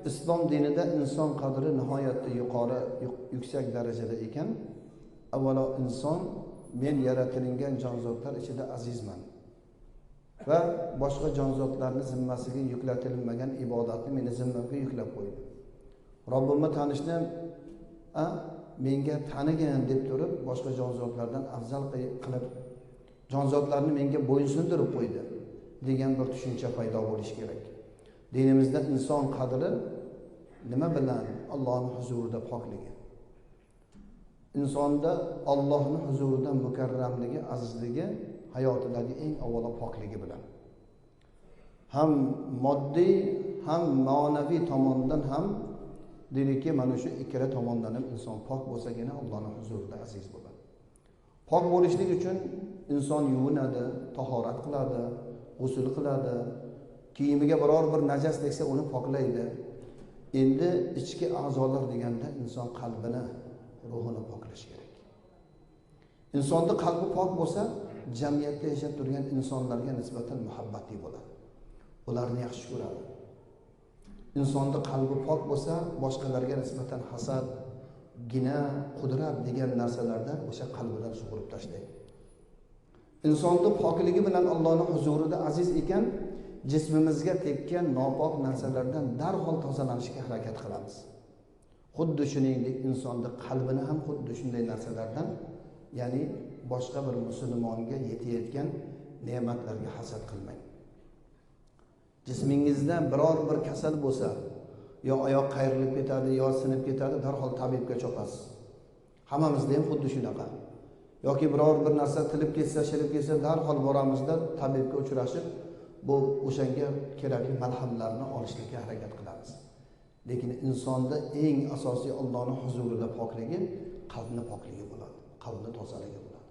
islom dinida inson qadri nihoyatda yuqori, yuksak darajada ekan. Avvalo inson men yaratilgan jonzotlar ichida azizman va boshqa jonzotlarning zimmasiga yuklatilmagan ibodatni meni zimmamga yuklab qo'ydi. Robbimni tanishni menga tanigin deb turib boshqa jonzotlardan afzal qilib jonzotlarni menga bo'ysundirib qo'ydi degan bir tushuncha paydo bo'lishi kerak. Dinimizda inson qadri nima bilan? Allohning huzurida pokligi. Insonda Allohning huzurida mukarramligi, azizligi hayotidagi eng avvalo pokligi bilan. Ham moddiy, ham ma'naviy tomondan ham diniki mana shu ikkala tomondan ham inson pok bo'lsagina Allohning huzurida aziz bo'ladi. Pok bo'lishlik uchun inson yuvinadi, tahorat qiladi, g'usl qiladi, kiyimiga biror bir najas tegsa uni poklaydi. Endi ichki a'zolar deganda inson qalbini, ruhini poklash kerak. Insonning qalbi pok bo'lsa, jamiyatda yashab turgan insonlarga nisbatan muhabbatli bo'ladi. Ularni yaxshi ko'radi. Insonning qalbi pok bo'lsa, boshqalarga nisbatan hasad, gina, qudrat degan narsalardan o'sha qalbidan sug'urib tashlaydi. Insonning pokligi bilan Allohning huzurida aziz ekan, jismimizga tekkan nopok narsalardan darhol tozalanishga harakat qilamiz. Xuddi shuningdek insonning qalbini ham xuddi shunday narsalardan, ya'ni boshqa bir musulmonga yetayotgan ne'matlarga hasad qilmang. Jismingizda biror bir kasal bo'lsa, yo oyoq qayrilib ketadi, yo sinib ketadi, darhol tabibga chopasiz. Hammamizda ham xuddi shunaqa. Yoki biror bir narsa tilib ketsa, shilib ketsa, darhol boramizda tabibga uchrashib, bu o'shanga kerakli malhamlarni olishga harakat qilamiz. Lekin insonda eng asosiy Allohning huzurida pokligi qalbning pokligi bo'ladi, qalbning tozaligi bo'ladi.